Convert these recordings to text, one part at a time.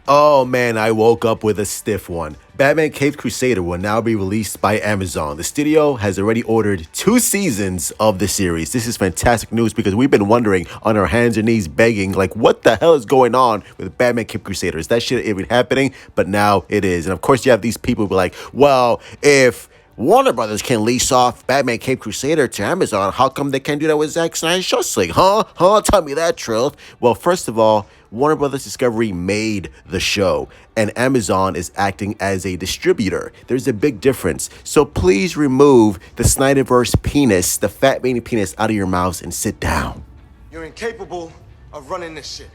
Oh man, I woke up with a stiff one. Batman Caped Crusader will now be released by Amazon. The studio has already ordered 2 seasons of the series. This is fantastic news because we've been wondering on our hands and knees begging, like, what the hell is going on with Batman Caped Crusader? Is that shit even happening? But now it is. And of course, you have these people who be like, well, if Warner Brothers can lease off Batman Cape Crusader to Amazon, how come they can't do that with Zack Snyder's Justice League? Huh? Tell me that truth. Well, first of all, Warner Brothers Discovery made the show, and Amazon is acting as a distributor. There's a big difference. So please remove the Snyderverse penis, the fat veiny penis, out of your mouths and sit down. You're incapable of running this shit.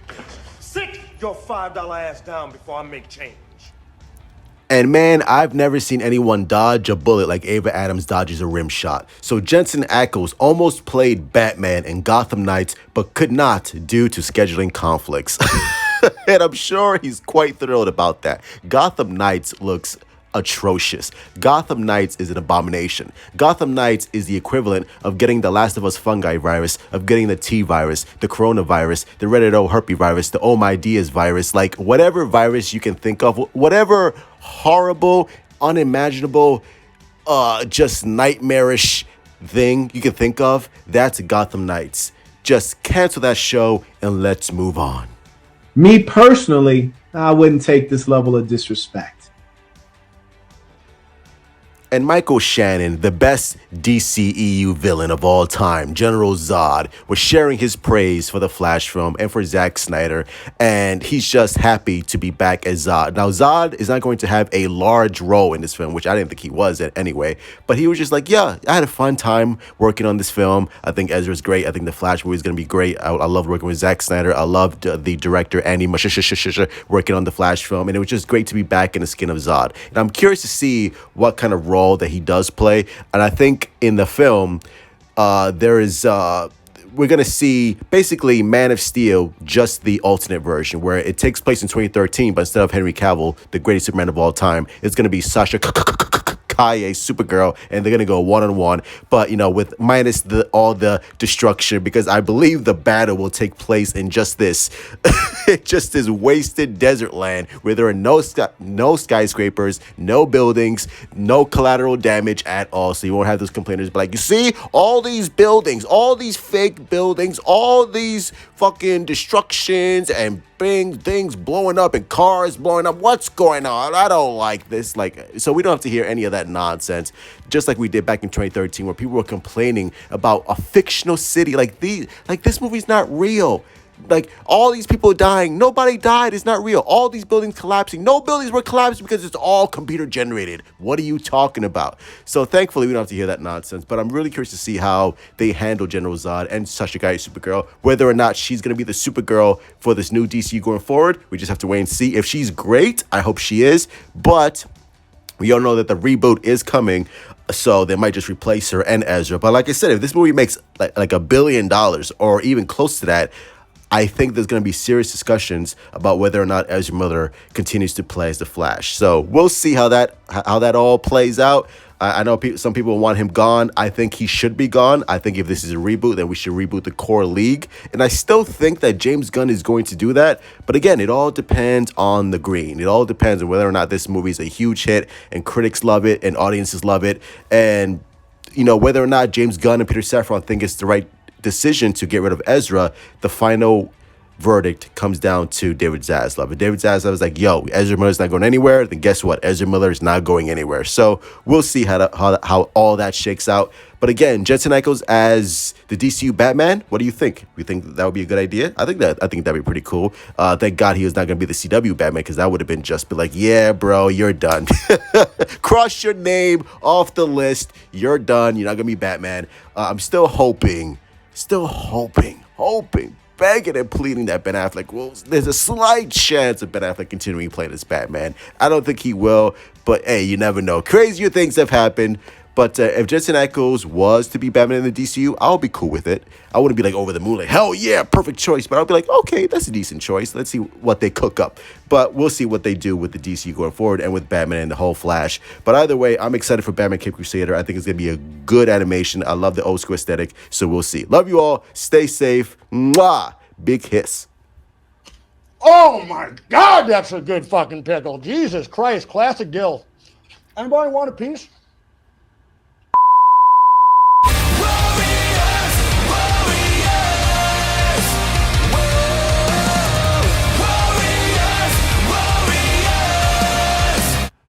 Sit your $5 ass down before I make change. And man, I've never seen anyone dodge a bullet like Ava Adams dodges a rim shot. So Jensen Ackles almost played Batman in Gotham Knights, but could not due to scheduling conflicts. And I'm sure he's quite thrilled about that. Gotham Knights looks atrocious. Gotham Knights is an abomination. Gotham Knights is the equivalent of getting the Last of Us fungi virus, of getting the T virus, the coronavirus, the Reddit herpes virus, the Oh My Diaz virus, like whatever virus you can think of, whatever horrible, unimaginable, just nightmarish thing you can think of, that's Gotham Knights. Just cancel that show and let's move on. Me personally, I wouldn't take this level of disrespect. And Michael Shannon, the best DCEU villain of all time, General Zod, was sharing his praise for the Flash film and for Zack Snyder, and he's just happy to be back as Zod. Now, Zod is not going to have a large role in this film, which I didn't think he was anyway, but he was just like, yeah, I had a fun time working on this film. I think Ezra's great. I think the Flash movie is going to be great. I love working with Zack Snyder. I loved the director, Andy Muschietti, working on the Flash film, and it was just great to be back in the skin of Zod. And I'm curious to see what kind of role that he does play, and I think in the film we're gonna see basically Man of Steel, just the alternate version where it takes place in 2013, but instead of Henry Cavill, the greatest Superman of all time, it's gonna be Sasha Kaye, Supergirl, and they're gonna go one-on-one, but with minus all the destruction, because I believe the battle will take place in just this wasted desert land where there are no skyscrapers, no buildings, no collateral damage at all. So you won't have those complainers be like, you see all these buildings, all these fake buildings, all these fucking destructions and things blowing up and cars blowing up. What's going on? I don't like this. So we don't have to hear any of that nonsense, just like we did back in 2013 where people were complaining about a fictional city. Like this movie's not real. Like, all these people dying, nobody died, it's not real. All these buildings collapsing, no buildings were collapsing because it's all computer generated. What are you talking about? So thankfully we don't have to hear that nonsense, but I'm really curious to see how they handle General Zod and Sasha Calle Supergirl, whether or not she's going to be the Supergirl for this new DCU going forward. We just have to wait and see. If she's great, I hope she is, but we all know that the reboot is coming, so they might just replace her and Ezra. But like I said, if this movie makes like $1 billion or even close to that, I think there's going to be serious discussions about whether or not Ezra Miller continues to play as the Flash. So we'll see how that all plays out. I know some people want him gone. I think he should be gone. I think if this is a reboot, then we should reboot the core league. And I still think that James Gunn is going to do that. But again, it all depends on the green. It all depends on whether or not this movie is a huge hit and critics love it and audiences love it. And, whether or not James Gunn and Peter Safran think it's the right decision to get rid of Ezra. The final verdict comes down to David Zaslav. If David Zaslav is like, yo, Ezra Miller's not going anywhere, then guess what? Ezra Miller is not going anywhere. So we'll see how all that shakes out. But again, Jensen Ackles as the DCU Batman, what do you think? You think that would be a good idea? I think that'd be pretty cool. Thank God he was not going to be the CW Batman, because that would have been just like, yeah, bro, you're done. Cross your name off the list. You're done. You're not going to be Batman. I'm still hoping, begging and pleading that Ben Affleck there's a slight chance of Ben Affleck continuing playing as Batman. I don't think he will, but hey, you never know. Crazier things have happened. But if Jensen Ackles was to be Batman in the DCU, I'll be cool with it. I wouldn't be like over the moon, like, hell yeah, perfect choice. But I'll be like, okay, that's a decent choice. Let's see what they cook up. But we'll see what they do with the DCU going forward and with Batman and the whole Flash. But either way, I'm excited for Batman Cape Crusader. I think it's going to be a good animation. I love the old school aesthetic. So we'll see. Love you all. Stay safe. Mwah. Big hiss. Oh my God, that's a good fucking pickle. Jesus Christ, classic dill. Anybody want a piece?